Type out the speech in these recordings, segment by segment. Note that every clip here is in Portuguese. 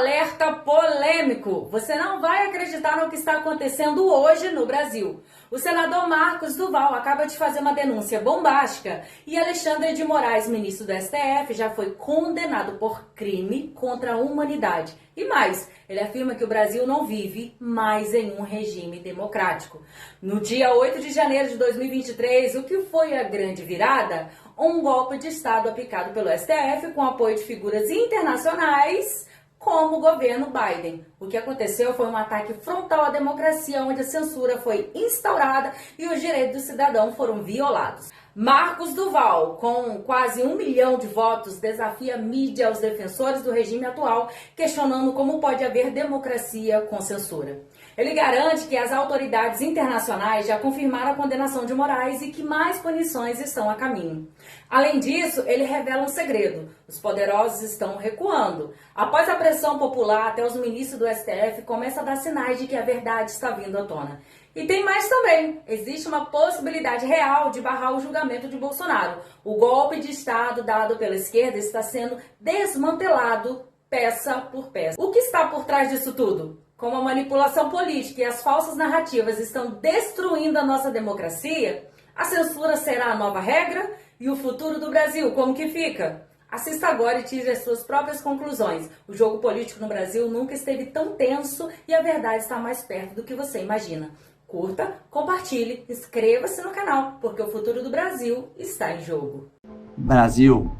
alerta polêmico. Você não vai acreditar no que está acontecendo hoje no Brasil. O senador Marcos Duval acaba de fazer uma denúncia bombástica e Alexandre de Moraes, ministro do STF, já foi condenado por crime contra a humanidade. E mais, ele afirma que o Brasil não vive mais em um regime democrático. No dia 8 de janeiro de 2023, o que foi a grande virada? Um golpe de Estado aplicado pelo STF com apoio de figuras internacionais como o governo Biden. O que aconteceu foi um ataque frontal à democracia, onde a censura foi instaurada e os direitos do cidadão foram violados. Marcos Duval, com quase 1 milhão de votos, desafia a mídia aos defensores do regime atual, questionando como pode haver democracia com censura. Ele garante que as autoridades internacionais já confirmaram a condenação de Moraes e que mais punições estão a caminho. Além disso, ele revela um segredo: os poderosos estão recuando. Após a pressão popular, até os ministros do STF começam a dar sinais de que a verdade está vindo à tona. E tem mais também. Existe uma possibilidade real de barrar o julgamento de Bolsonaro. O golpe de Estado dado pela esquerda está sendo desmantelado peça por peça. O que está por trás disso tudo? Como a manipulação política e as falsas narrativas estão destruindo a nossa democracia, a censura será a nova regra? E o futuro do Brasil, como que fica? Assista agora e tire as suas próprias conclusões. O jogo político no Brasil nunca esteve tão tenso e a verdade está mais perto do que você imagina. Curta, compartilhe, inscreva-se no canal, porque o futuro do Brasil está em jogo. Brasil,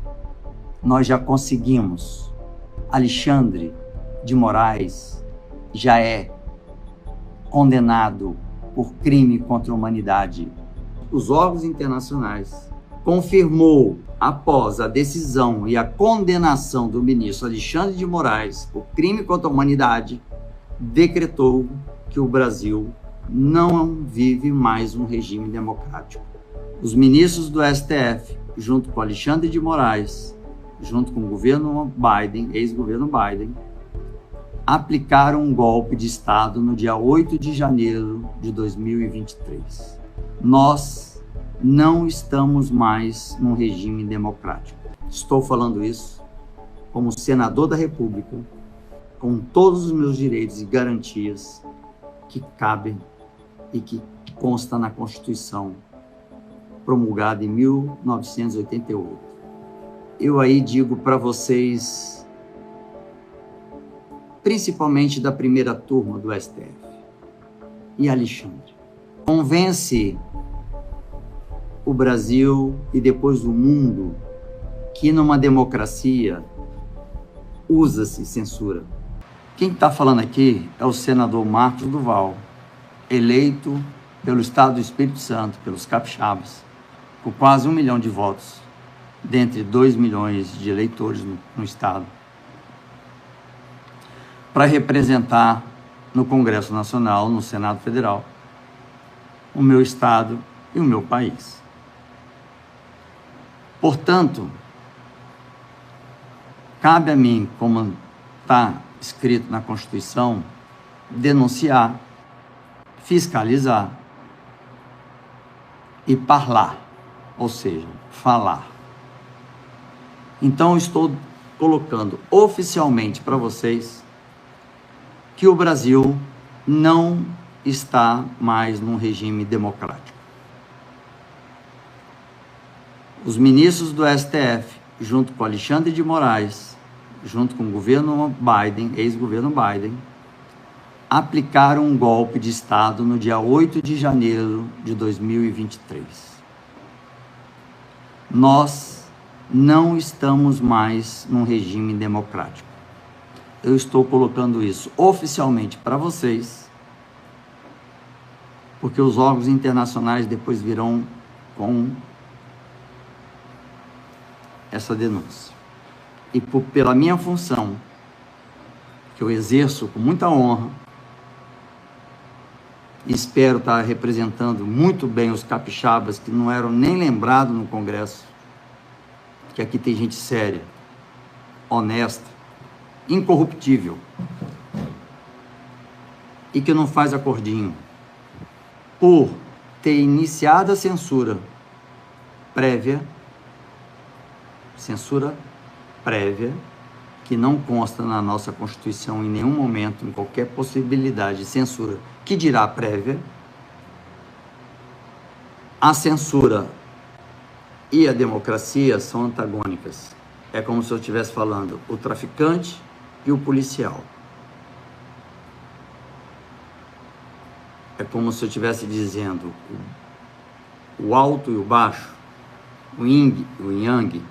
nós já conseguimos. Alexandre de Moraes já é condenado por crime contra a humanidade. Os órgãos internacionais confirmou, após a decisão e a condenação do ministro Alexandre de Moraes por crime contra a humanidade, decretou que o Brasil não vive mais um regime democrático. Os ministros do STF, junto com Alexandre de Moraes, junto com o governo Biden, ex-governo Biden, aplicaram um golpe de Estado no dia 8 de janeiro de 2023. Nós não estamos mais num regime democrático. Estou falando isso como senador da República, com todos os meus direitos e garantias que cabem e que consta na Constituição promulgada em 1988. Eu aí digo para vocês, principalmente da primeira turma do STF, e Alexandre, convence o Brasil e depois o mundo que numa democracia usa-se censura. Quem está falando aqui é o senador Marcos Duval, eleito pelo Estado do Espírito Santo, pelos capixabas, com quase 1 milhão de votos, dentre 2 milhões de eleitores no Estado, para representar no Congresso Nacional, no Senado Federal, o meu Estado e o meu país. Portanto, cabe a mim, como está escrito na Constituição, denunciar, fiscalizar e parlar, ou seja, falar. Então, estou colocando oficialmente para vocês que o Brasil não está mais num regime democrático. Os ministros do STF, junto com Alexandre de Moraes, junto com o governo Biden, ex-governo Biden, aplicaram um golpe de Estado no dia 8 de janeiro de 2023. Nós não estamos mais num regime democrático. Eu estou colocando isso oficialmente para vocês, porque os órgãos internacionais depois virão com essa denúncia. E pela minha função, que eu exerço com muita honra, espero estar representando muito bem os capixabas que não eram nem lembrados no Congresso, que aqui tem gente séria, honesta, incorruptível e que não faz acordinho, por ter iniciado a censura prévia que não consta na nossa Constituição em nenhum momento, em qualquer possibilidade de censura, que dirá prévia. A censura e a democracia são antagônicas. É como se eu estivesse falando o traficante e o policial. É como se eu estivesse dizendo o alto e o baixo, o yin e o yang.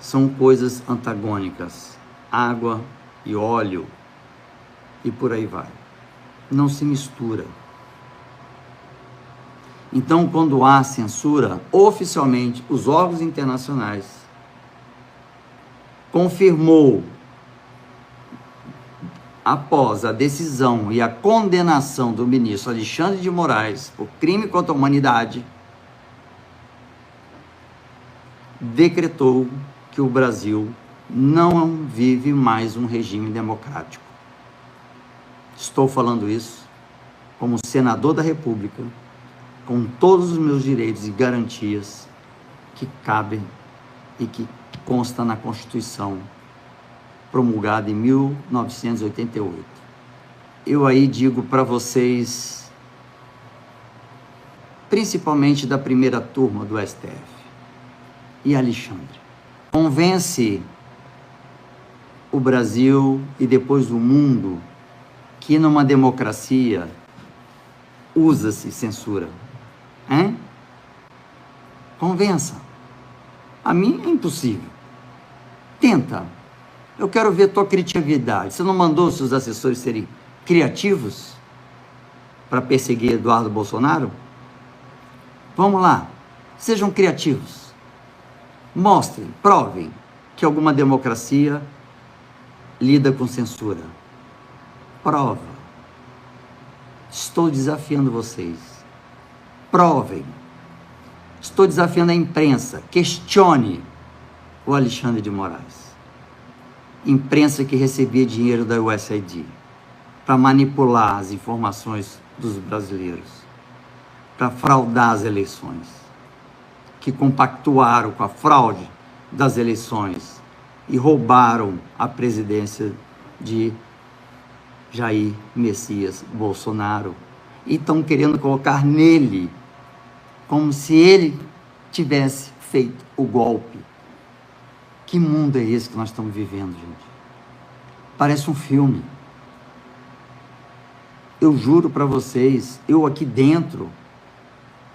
São coisas antagônicas, água e óleo, e por aí vai. Não se mistura. Então, quando há censura, oficialmente, os órgãos internacionais confirmou, após a decisão e a condenação do ministro Alexandre de Moraes por crime contra a humanidade, decretou que o Brasil não vive mais um regime democrático. Estou falando isso como senador da República, com todos os meus direitos e garantias que cabem e que consta na Constituição promulgada em 1988. Eu aí digo para vocês, principalmente da primeira turma do STF, e Alexandre, convence o Brasil e depois o mundo que numa democracia usa-se censura. Hein? Convença. A mim é impossível. Tenta. Eu quero ver tua criatividade. Você não mandou seus assessores serem criativos para perseguir Eduardo Bolsonaro? Vamos lá. Sejam criativos. Mostrem, provem que alguma democracia lida com censura. Prova. Estou desafiando vocês. Provem. Estou desafiando a imprensa. Questione o Alexandre de Moraes. Imprensa que recebia dinheiro da USAID para manipular as informações dos brasileiros, para fraudar as eleições, que compactuaram com a fraude das eleições e roubaram a presidência de Jair Messias Bolsonaro e estão querendo colocar nele como se ele tivesse feito o golpe. Que mundo é esse que nós estamos vivendo, gente? Parece um filme. Eu juro para vocês, eu aqui dentro,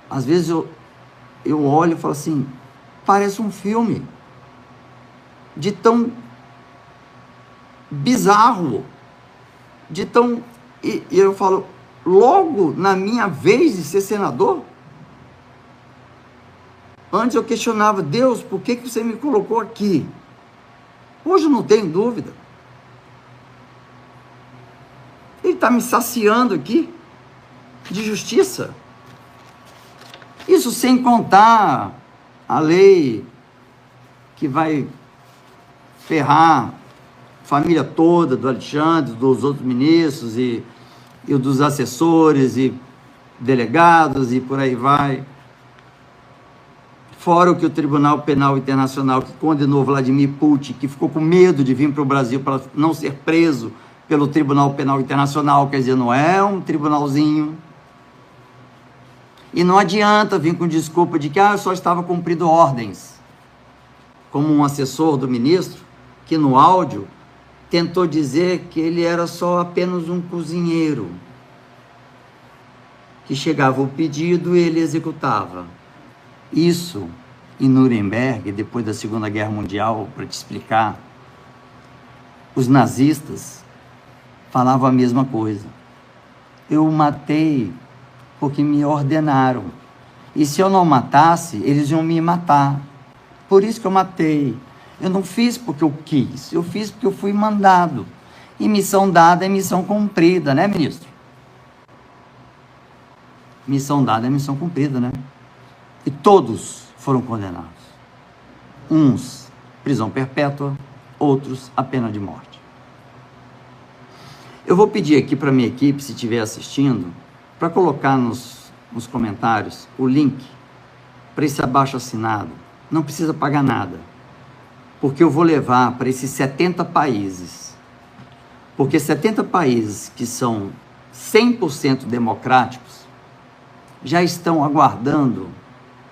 às vezes eu olho e falo assim, parece um filme de tão bizarro, de tão... E eu falo, logo na minha vez de ser senador, antes eu questionava, Deus, por que você me colocou aqui? Hoje eu não tenho dúvida. Ele está me saciando aqui de justiça. Isso sem contar a lei que vai ferrar a família toda do Alexandre, dos outros ministros e dos assessores e delegados e por aí vai. Fora o que o Tribunal Penal Internacional, que condenou Vladimir Putin, que ficou com medo de vir para o Brasil para não ser preso pelo Tribunal Penal Internacional, quer dizer, não é um tribunalzinho. E não adianta vir com desculpa de que eu só estava cumprindo ordens. Como um assessor do ministro, que no áudio tentou dizer que ele era só apenas um cozinheiro, que chegava o pedido e ele executava. Isso, em Nuremberg, depois da Segunda Guerra Mundial, para te explicar, os nazistas falavam a mesma coisa. Eu matei porque me ordenaram. E se eu não matasse, eles iam me matar. Por isso que eu matei. Eu não fiz porque eu quis, eu fiz porque eu fui mandado. E missão dada é missão cumprida, né, ministro? Missão dada é missão cumprida, né? E todos foram condenados. Uns, prisão perpétua, outros, a pena de morte. Eu vou pedir aqui para a minha equipe, se estiver assistindo, para colocar nos comentários o link para esse abaixo-assinado. Não precisa pagar nada. porque eu vou levar para esses 70 países. Porque 70 países que são 100% democráticos já estão aguardando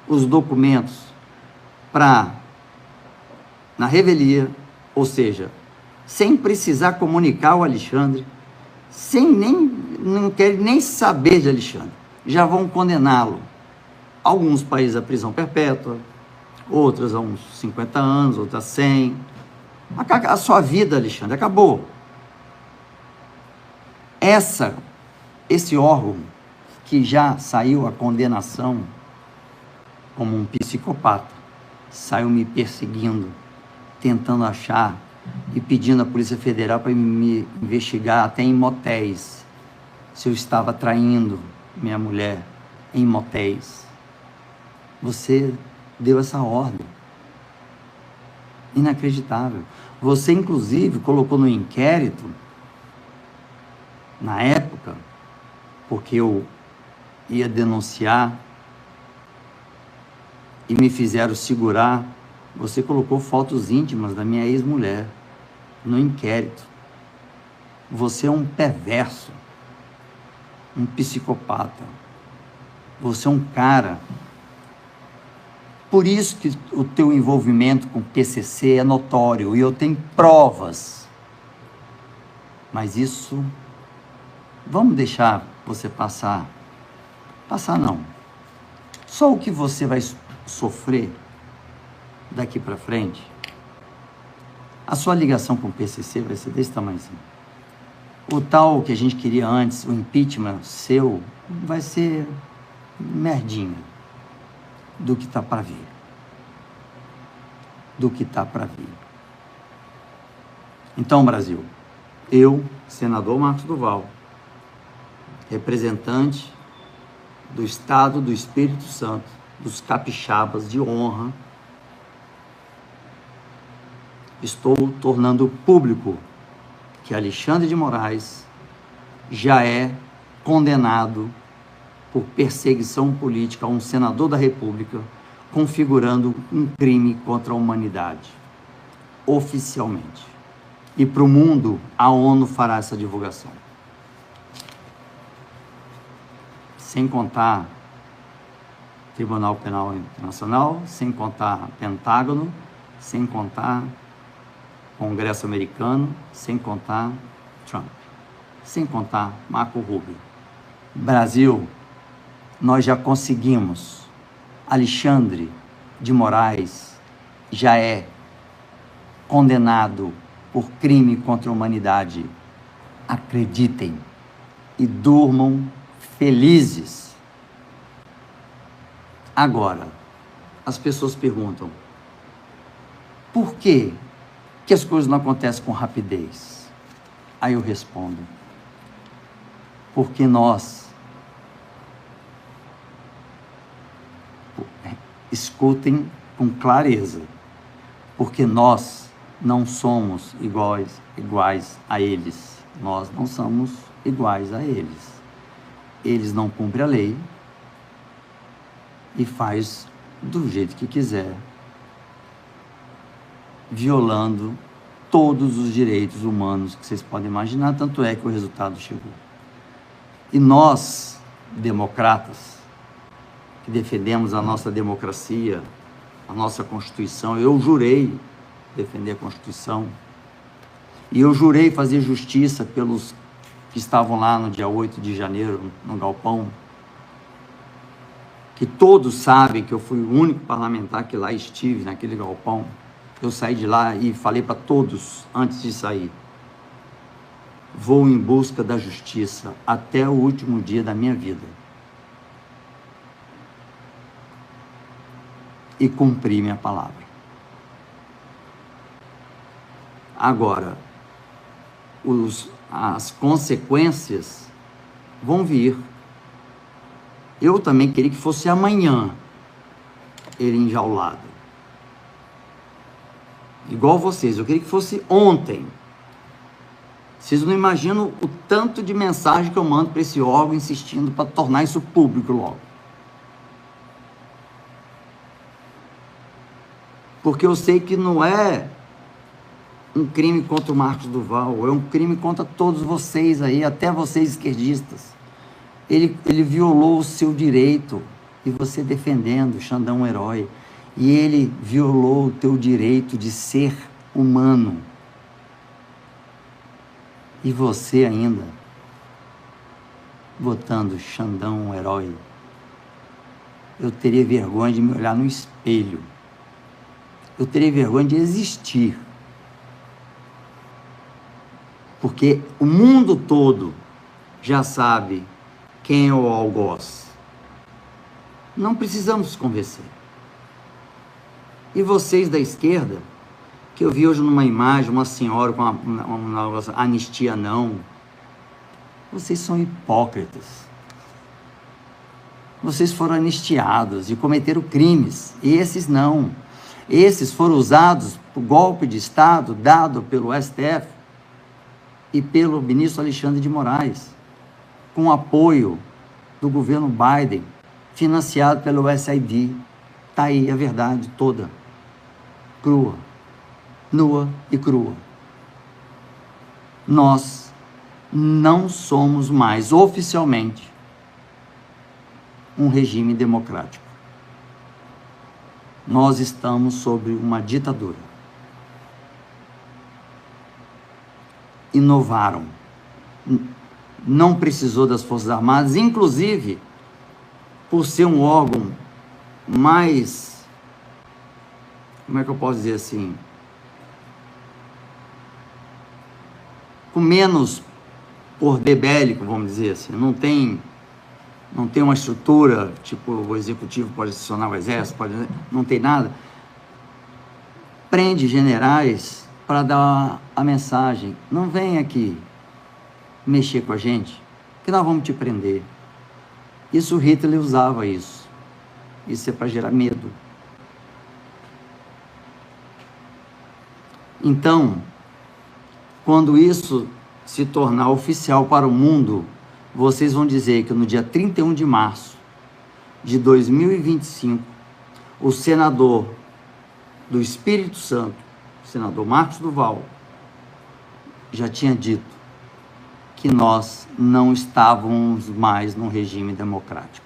os documentos na revelia, ou seja, sem precisar comunicar ao Alexandre, não querem nem saber de Alexandre, já vão condená-lo. Alguns países à prisão perpétua, outras a uns 50 anos, outras a 100. A sua vida, Alexandre, acabou. Esse órgão que já saiu a condenação como um psicopata, saiu me perseguindo, tentando achar e pedindo à Polícia Federal para me investigar até em motéis, se eu estava traindo minha mulher em motéis. Você deu essa ordem. Inacreditável. Você, inclusive, colocou no inquérito, na época, porque eu ia denunciar e me fizeram segurar, você colocou fotos íntimas da minha ex-mulher no inquérito. Você é um perverso, um psicopata. Você é um cara. Por isso que o teu envolvimento com o PCC é notório, e eu tenho provas. Mas isso, vamos deixar você passar. Passar não. Só o que você vai sofrer daqui para frente, a sua ligação com o PCC vai ser desse tamanho assim. O tal que a gente queria antes, o impeachment seu, vai ser merdinha do que está para vir. Do que está para vir. Então, Brasil, eu, senador Marcos Duval, representante do Estado do Espírito Santo, dos capixabas de honra, estou tornando público que Alexandre de Moraes já é condenado por perseguição política a um senador da República, configurando um crime contra a humanidade, oficialmente. E para o mundo, a ONU fará essa divulgação. Sem contar Tribunal Penal Internacional, sem contar Pentágono, sem contar Congresso Americano, sem contar Trump, sem contar Marco Rubio. Brasil, nós já conseguimos. Alexandre de Moraes já é condenado por crime contra a humanidade. Acreditem e durmam felizes. Agora, as pessoas perguntam, por que as coisas não acontecem com rapidez? Aí eu respondo, porque nós, escutem com clareza, porque nós não somos iguais a eles. Nós não somos iguais a eles. Eles não cumprem a lei e faz do jeito que quiser, violando todos os direitos humanos que vocês podem imaginar, tanto é que o resultado chegou. E nós, democratas, que defendemos a nossa democracia, a nossa Constituição, eu jurei defender a Constituição, e eu jurei fazer justiça pelos que estavam lá no dia 8 de janeiro, no galpão, que todos sabem que eu fui o único parlamentar que lá estive, naquele galpão. Eu saí de lá e falei para todos, antes de sair, vou em busca da justiça até o último dia da minha vida. E cumpri minha palavra. Agora, as consequências vão vir. Eu também queria que fosse amanhã ele enjaulado. Igual vocês, eu queria que fosse ontem. Vocês não imaginam o tanto de mensagem que eu mando para esse órgão insistindo para tornar isso público logo. Porque eu sei que não é um crime contra o Marcos Duval, é um crime contra todos vocês aí, até vocês esquerdistas. Ele violou o seu direito, e você defendendo, Xandão um herói, e ele violou o teu direito de ser humano. E você ainda votando Xandão um herói. Eu teria vergonha de me olhar no espelho. Eu teria vergonha de existir. Porque o mundo todo já sabe quem é o algoz. Não precisamos convencer. E vocês da esquerda, que eu vi hoje numa imagem, uma senhora com uma anistia não, vocês são hipócritas. Vocês foram anistiados e cometeram crimes. Esses não. Esses foram usados por golpe de Estado dado pelo STF e pelo ministro Alexandre de Moraes, com apoio do governo Biden, financiado pelo USAID. Está aí a verdade toda, crua, nua e crua. Nós não somos mais oficialmente um regime democrático. Nós estamos sobre uma ditadura. Inovaram. Não precisou das Forças Armadas, inclusive por ser um órgão mais, como é que eu posso dizer assim, com menos poder bélico, vamos dizer assim, não tem uma estrutura, tipo o executivo pode acionar o exército, não tem nada. Prende generais para dar a mensagem: não vem aqui mexer com a gente, que nós vamos te prender. Isso, Hitler usava isso. Isso é para gerar medo. Então, quando isso se tornar oficial para o mundo, vocês vão dizer que no dia 31 de março de 2025, o senador do Espírito Santo, o senador Marcos Duval, já tinha dito que nós não estávamos mais num regime democrático.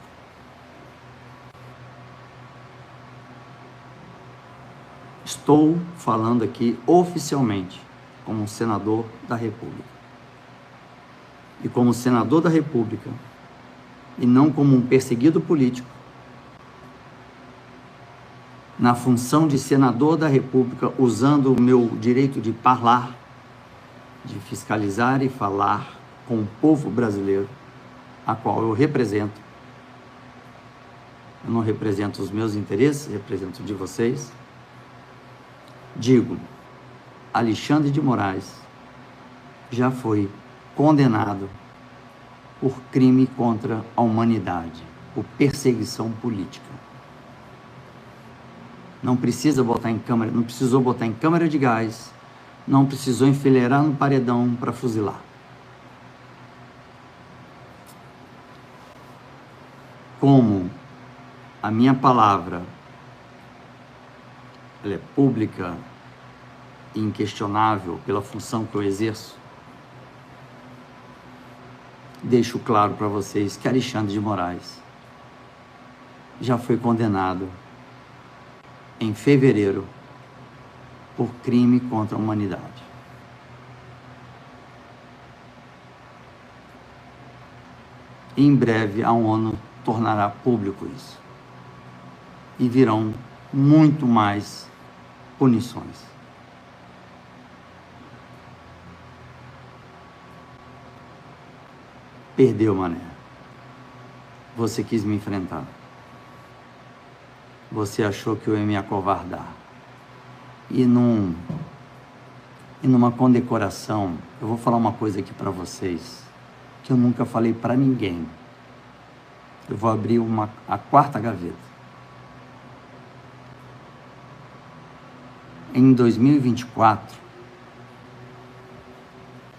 Estou falando aqui oficialmente como senador da República. E como senador da República, e não como um perseguido político, na função de senador da República, usando o meu direito de falar, de fiscalizar e falar com o povo brasileiro, a qual eu represento. Eu não represento os meus interesses, represento de vocês. Digo, Alexandre de Moraes já foi condenado por crime contra a humanidade, por perseguição política. Não precisa botar em câmara, não precisou botar em câmara de gás, não precisou enfileirar no paredão para fuzilar. Como a minha palavra ela é pública e inquestionável pela função que eu exerço, deixo claro para vocês que Alexandre de Moraes já foi condenado em fevereiro por crime contra a humanidade. Em breve a ONU tornará público isso. E virão muito mais punições. Perdeu, mané. Você quis me enfrentar. Você achou que eu ia me acovardar. E numa condecoração, eu vou falar uma coisa aqui para vocês, que eu nunca falei para ninguém. Eu vou abrir a quarta gaveta. Em 2024,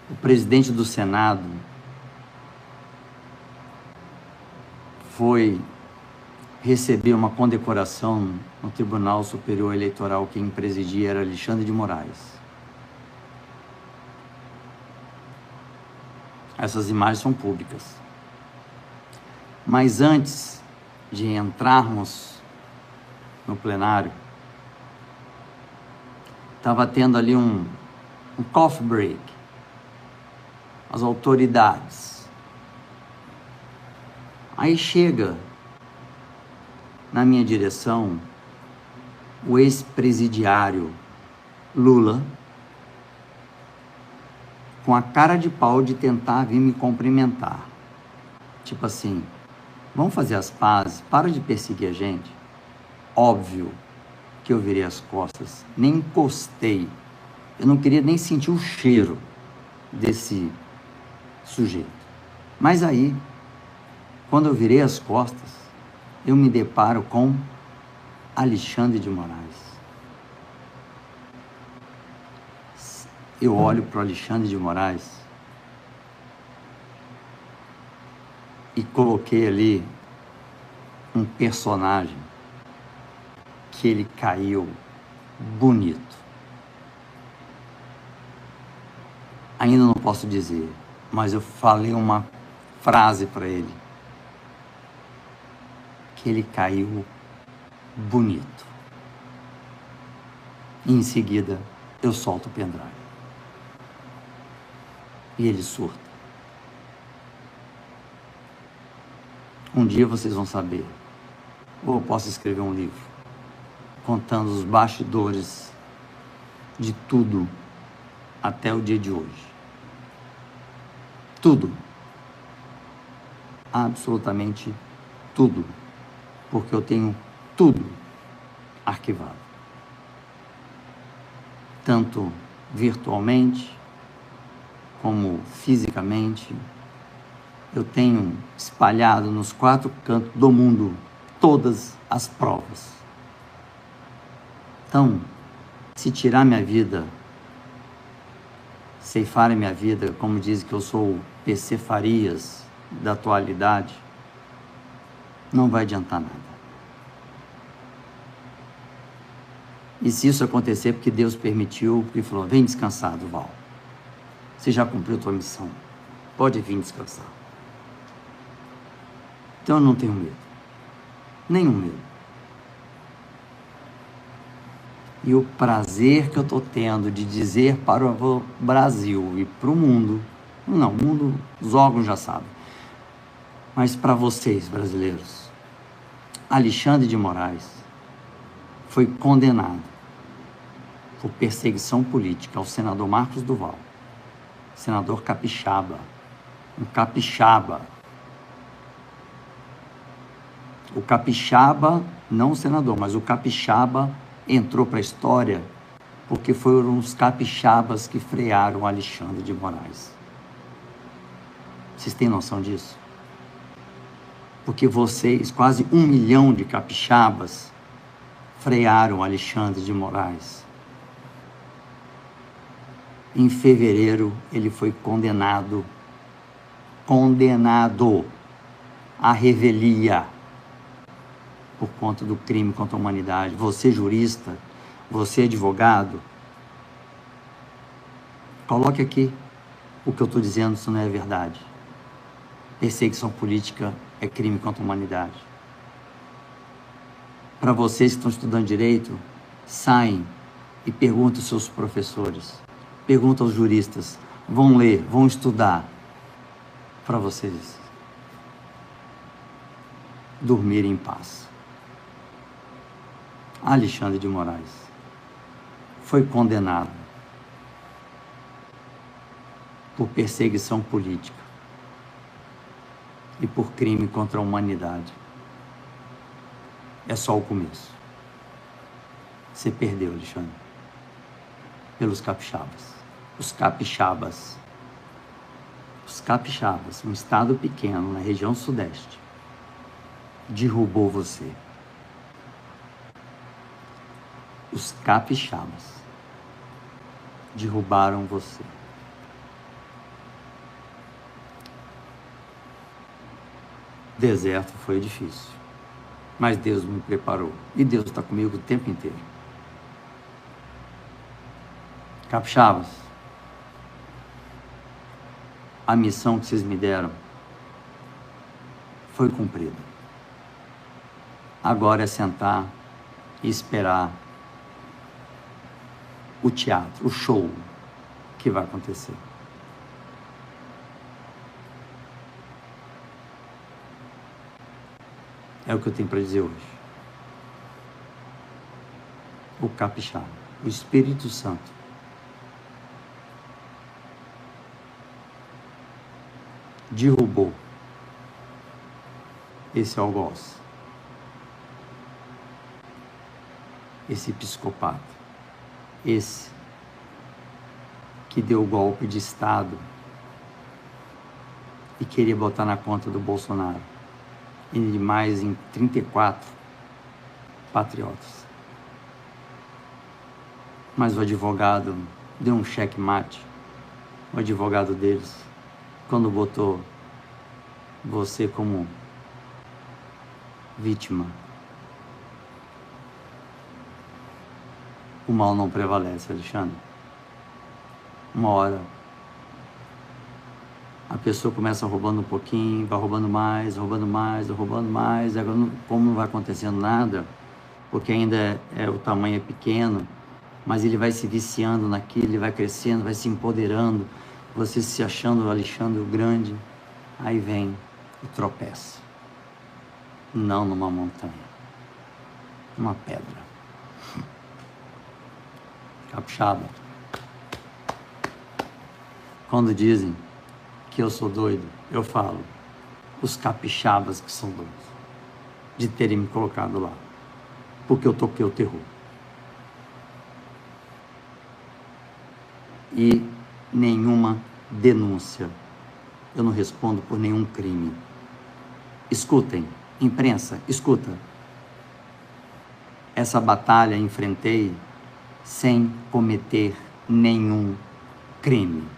o presidente do Senado foi receber uma condecoração no Tribunal Superior Eleitoral. Quem presidia era Alexandre de Moraes. Essas imagens são públicas. Mas antes de entrarmos no plenário, estava tendo ali um coffee break. As autoridades. Aí chega na minha direção o ex-presidiário Lula, com a cara de pau de tentar vir me cumprimentar. Tipo assim, vamos fazer as pazes, para de perseguir a gente. Óbvio que eu virei as costas, nem encostei. Eu não queria nem sentir o cheiro desse sujeito. Mas aí, quando eu virei as costas, eu me deparo com Alexandre de Moraes. Eu olho para o Alexandre de Moraes e coloquei ali um personagem que ele caiu bonito. Ainda não posso dizer, mas eu falei uma frase para ele, que ele caiu bonito. E em seguida eu solto o pendrive. E ele surta. Um dia vocês vão saber. Ou eu posso escrever um livro contando os bastidores de tudo até o dia de hoje. Tudo. Absolutamente tudo. Porque eu tenho tudo arquivado. Tanto virtualmente, como fisicamente. Eu tenho espalhado nos 4 cantos do mundo todas as provas. Então, se tirar minha vida, ceifar minha vida, como dizem que eu sou o PC Farias da atualidade, não vai adiantar nada. E se isso acontecer, porque Deus permitiu, porque falou, vem descansado, Val. Você já cumpriu a tua missão. Pode vir descansar. Então eu não tenho medo. Nenhum medo. E o prazer que eu estou tendo de dizer para o Brasil e para o mundo, não, o mundo, os órgãos já sabem, mas para vocês, brasileiros, Alexandre de Moraes foi condenado por perseguição política ao senador Marcos Duval, senador capixaba, um capixaba. O capixaba, não o senador, mas o capixaba entrou para a história porque foram os capixabas que frearam Alexandre de Moraes. Vocês têm noção disso? Porque vocês, quase 1 milhão de capixabas, frearam Alexandre de Moraes. Em fevereiro, ele foi condenado à revelia por conta do crime contra a humanidade. Você, jurista, você, advogado, coloque aqui o que eu estou dizendo, isso não é verdade. Perseguição política é crime contra a humanidade. Para vocês que estão estudando direito, saem e perguntem aos seus professores, perguntem aos juristas, vão ler, vão estudar, para vocês dormirem em paz. Alexandre de Moraes foi condenado por perseguição política e por crime contra a humanidade. É só o começo. Você perdeu, Alexandre, pelos capixabas. Os capixabas, um estado pequeno na região sudeste, derrubou você. Os capixabas derrubaram você. Deserto foi difícil, mas Deus me preparou. E Deus está comigo o tempo inteiro. Capixabas, a missão que vocês me deram foi cumprida. Agora é sentar e esperar o teatro, o show que vai acontecer. É o que eu tenho para dizer hoje. O capixaba, o Espírito Santo, derrubou esse algoz, esse psicopata, esse que deu o golpe de Estado e queria botar na conta do Bolsonaro e de mais em 34 patriotas. Mas o advogado deu um checkmate, o advogado deles, quando botou você como vítima. O mal não prevalece, Alexandre. Uma hora a pessoa começa roubando um pouquinho, vai roubando mais, agora como não vai acontecendo nada, porque ainda o tamanho é pequeno, mas ele vai se viciando naquilo, ele vai crescendo, vai se empoderando, você se achando o Alexandre o Grande, aí vem e tropeça. Não numa montanha, numa pedra. Capixaba, quando dizem que eu sou doido, eu falo, os capixabas que são doidos de terem me colocado lá, porque eu toquei o terror. E nenhuma denúncia, eu não respondo por nenhum crime. Escutem, imprensa, escuta. Essa batalha enfrentei sem cometer nenhum crime.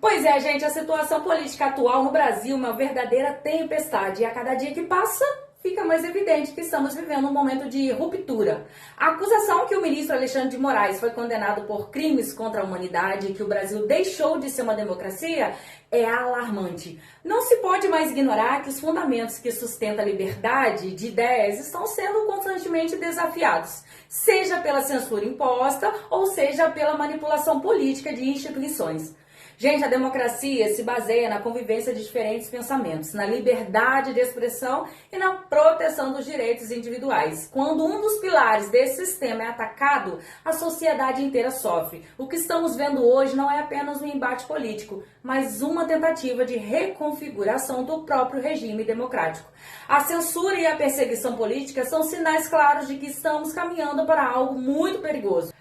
Pois é, gente, a situação política atual no Brasil é uma verdadeira tempestade. E a cada dia que passa, fica mais evidente que estamos vivendo um momento de ruptura. A acusação que o ministro Alexandre de Moraes foi condenado por crimes contra a humanidade e que o Brasil deixou de ser uma democracia é alarmante. Não se pode mais ignorar que os fundamentos que sustentam a liberdade de ideias estão sendo constantemente desafiados, seja pela censura imposta ou seja pela manipulação política de instituições. Gente, a democracia se baseia na convivência de diferentes pensamentos, na liberdade de expressão e na proteção dos direitos individuais. Quando um dos pilares desse sistema é atacado, a sociedade inteira sofre. O que estamos vendo hoje não é apenas um embate político, mas uma tentativa de reconfiguração do próprio regime democrático. A censura e a perseguição política são sinais claros de que estamos caminhando para algo muito perigoso,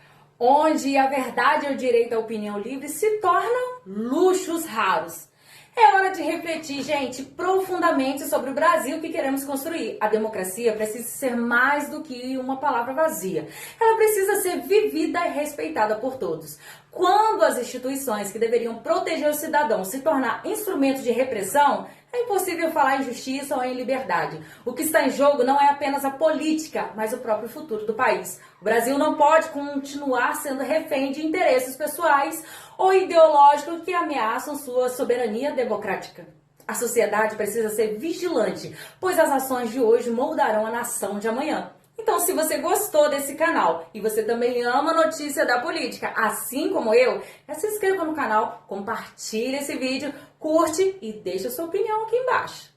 onde a verdade e o direito à opinião livre se tornam luxos raros. É hora de refletir, gente, profundamente sobre o Brasil que queremos construir. A democracia precisa ser mais do que uma palavra vazia. Ela precisa ser vivida e respeitada por todos. Quando as instituições que deveriam proteger os cidadãos se tornar instrumentos de repressão, é impossível falar em justiça ou em liberdade. O que está em jogo não é apenas a política, mas o próprio futuro do país. O Brasil não pode continuar sendo refém de interesses pessoais ou ideológicos que ameaçam sua soberania democrática. A sociedade precisa ser vigilante, pois as ações de hoje moldarão a nação de amanhã. Então, se você gostou desse canal e você também ama a notícia da política, assim como eu, se inscreva no canal, compartilhe esse vídeo, curte e deixe a sua opinião aqui embaixo.